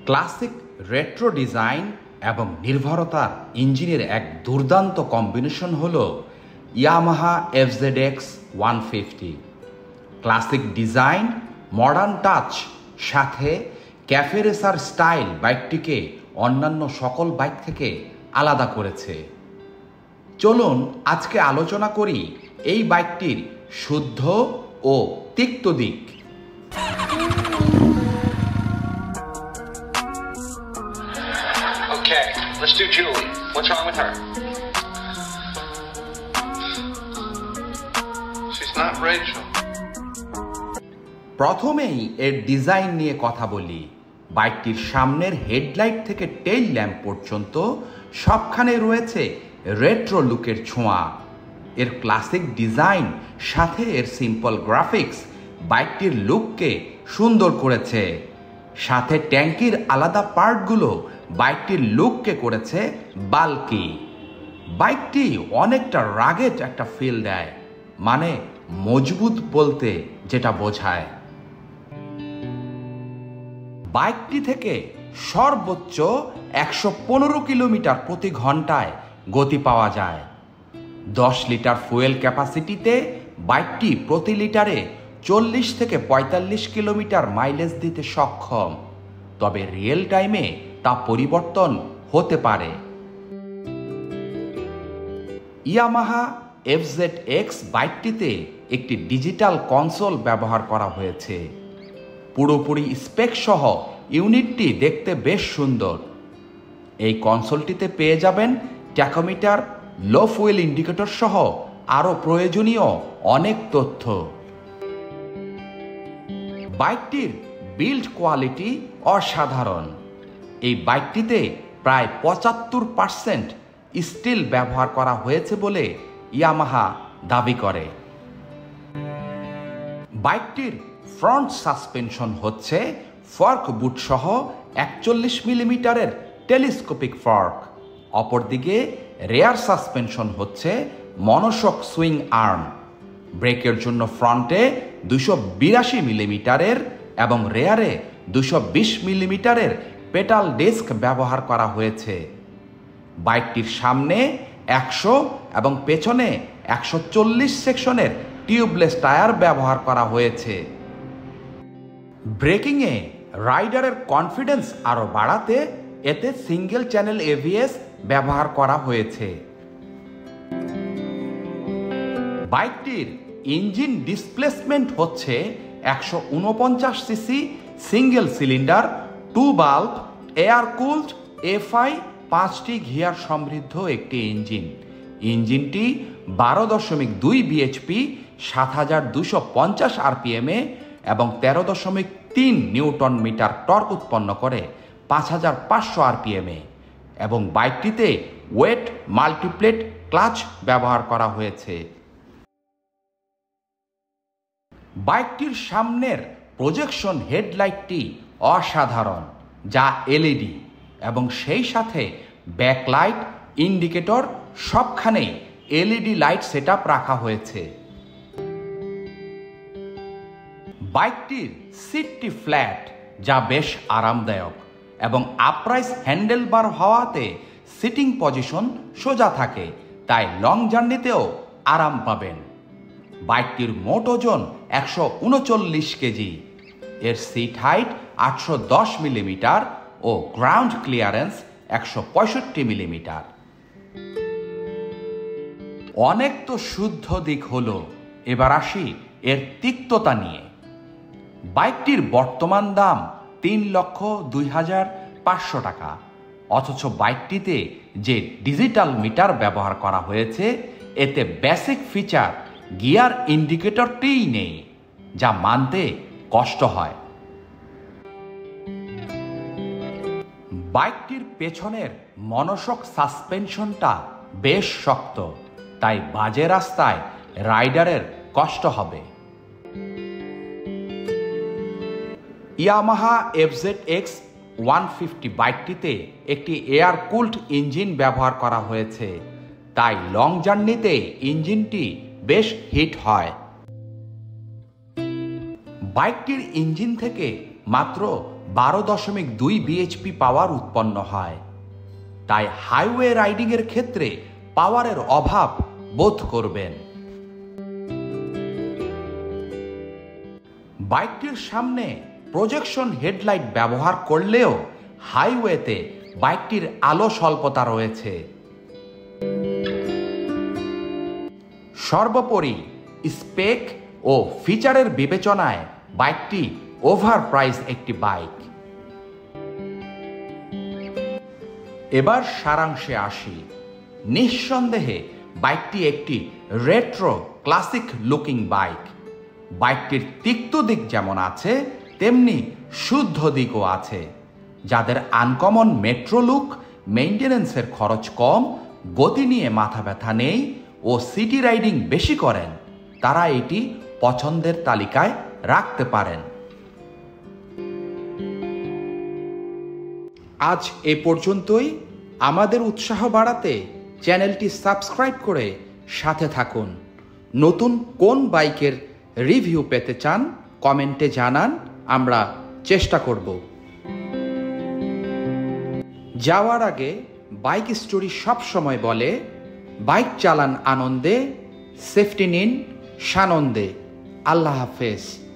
Classic retro design এবং নির্ভরতার ইঞ্জিনের এক দুর্দান্ত কম্বিনেশন হল Yamaha FZX 150। Classic design, modern touch সাথে ক্যাফে রেসার স্টাইল বাইকটিকে অন্যান্য সকল বাইক থেকে আলাদা করেছে। চলুন আজকে আলোচনা করি এই বাইকটির শুদ্ধ ও তিক্ত দিক। Okay, let's do Julie. What's wrong with her? She's not Rachel. প্রথমেই এর ডিজাইন নিয়ে কথা বলি। বাইকটির সামনের হেডলাইট থেকে টেইল ল্যাম্প পর্যন্ত সবখানে রয়েছে রেট্রো লুকের ছোঁয়া। এর ক্লাসিক ডিজাইন সাথে এর সিম্পল গ্রাফিক্স বাইকটির লুককে সুন্দর করেছে। সাথে ট্যাঙ্কির আলাদা পার্টগুলো বাইকটির লুককে করেছে বাল্কি। বাইকটি অনেকটা রাগেড একটা ফিল দেয়, মানে মজবুত বলতে যেটা বোঝায়। বাইকটি থেকে সর্বোচ্চ 115 কিলোমিটার প্রতি ঘন্টায় গতি পাওয়া যায়। 10 লিটার ফুয়েল ক্যাপাসিটিতে বাইকটি প্রতি লিটারে 40 থেকে 45 কিলোমিটার মাইলেজ দিতে সক্ষম, তবে রিয়েল টাইমে তা পরিবর্তন হতে পারে। ইয়ামাহা FZX বাইকটিতে একটি ডিজিটাল কনসোল ব্যবহার করা হয়েছে। পুরোপুরি স্পেক সহ ইউনিটটি দেখতে বেশ সুন্দর। এই কনসোলটিতে পেয়ে যাবেন ট্যাকোমিটার, লো ফুয়েল ইন্ডিকেটর সহ আরও প্রয়োজনীয় অনেক তথ্য। বাইকটির বিল্ড কোয়ালিটি অসাধারণ। এই বাইকটিতে প্রায় 75% স্টিল ব্যবহার করা হয়েছে বলে ইয়ামাহা দাবি করে। বাইকটির ফ্রন্ট সাসপেনশন হচ্ছে ফর্ক বুট সহ 41 মিলিমিটারের টেলিস্কোপিক ফর্ক। অপরদিকে রেয়ার সাসপেনশন হচ্ছে মনোশক সুইং আর্ম। ব্রেকের জন্য ফ্রন্টে 282 মিলিমিটারের এবং রেয়ারে 220 মিলিমিটারের পেটাল ডিস্ক ব্যবহার করা হয়েছে। বাইকটির সামনে 100 এবং পেছনে 140 সেকশনের টিউবলেস টায়ার ব্যবহার করা হয়েছে। ব্রেকিংয়ে রাইডারের কনফিডেন্স আরও বাড়াতে এতে সিঙ্গেল চ্যানেল ABS ব্যবহার করা হয়েছে। বাইকটির ইঞ্জিন ডিসপ্লেসমেন্ট হচ্ছে 149 CC single cylinder 2 bulb air cooled FI 5টি গিয়ার সমৃদ্ধ একটি ইঞ্জিন। ইঞ্জিনটি 12.2 bhp 7250 RPM এবং 13.3 নিউটন মিটার টর্ক উৎপন্ন করে 5500 RPM এবং বাইকটিতে ওয়েট মাল্টিপ্লেট ক্লাচ ব্যবহার করা হয়েছে। বাইকটির সামনের প্রজেকশন হেডলাইটটি অসাধারণ, যা LED এবং সেই সাথে ব্যাকলাইট, ইন্ডিকেটর সবখানেই LED লাইট সেটআপ রাখা হয়েছে। বাইকটির সিটটি ফ্ল্যাট, যা বেশ আরামদায়ক এবং আপরাইজ হ্যান্ডেলবার হওয়াতে সিটিং পজিশন সোজা থাকে, তাই লং জার্নিতেও আরাম পাবেন। বাইকটির মোট ওজন 139 কেজি। এর সিট হাইট 810 মিলিমিটার ও গ্রাউন্ড ক্লিয়ারেন্স 165 মিলিমিটার। অনেক তো শুদ্ধ দিক হলো, এবার আসি এর তিক্ততা নিয়ে। বাইকটির বর্তমান দাম 3,02,500 টাকা, অথচ বাইকটিতে যে ডিজিটাল মিটার ব্যবহার করা হয়েছে এতে বেসিক ফিচার গিয়ার ইন্ডিকেটরটিই নেই, যা মানতে কষ্ট হয়। বাইকটির পেছনের মনোশক সাসপেনশনটা বেশ শক্ত, তাই বাজে রাস্তায় রাইডারের কষ্ট হবে। ইয়ামাহা FZX 150 বাইকটিতে একটি এয়ার কুলড ইঞ্জিন ব্যবহার করা হয়েছে, তাই লং জার্নিতে ইঞ্জিনটি বেশ হিট হয়। বাইকটির ইঞ্জিন থেকে মাত্র 12.2 বিএইচপি পাওয়ার উৎপন্ন হয়। তাই হাইওয়ে রাইডিংয়ের ক্ষেত্রে পাওয়ারের অভাব বোধ করবেন। বাইকটির সামনে প্রজেকশন হেডলাইট ব্যবহার করলেও হাইওয়েতে বাইকটির আলো স্বল্পতা রয়েছে। সর্বোপরি স্পেক ও ফিচারের বিবেচনায় বাইকটি ওভার প্রাইস একটি বাইক। এবার সারাংশে আসি। নিঃসন্দেহে বাইকটি একটি রেট্রো ক্লাসিক লুকিং বাইক। বাইকটির তিক্ত দিক যেমন আছে, তেমনি শুদ্ধ দিকও আছে। যাদের আনকমন মেট্রো লুক, মেইনটেনেন্সের খরচ কম, গতি নিয়ে মাথা ব্যথা নেই ও সিটি রাইডিং বেশি করেন, তারা এটি পছন্দের তালিকায় রাখতে পারেন। আজ এ পর্যন্তই। আমাদের উৎসাহ বাড়াতে চ্যানেলটি সাবস্ক্রাইব করে সাথে থাকুন। নতুন কোন বাইকের রিভিউ পেতে চান কমেন্টে জানান, আমরা চেষ্টা করব। যাওয়ার আগে বাইক স্টোরি সব সময় বলে, বাইক চালান আনন্দে, সেফটি নিন সানন্দে। আল্লাহ হাফেজ।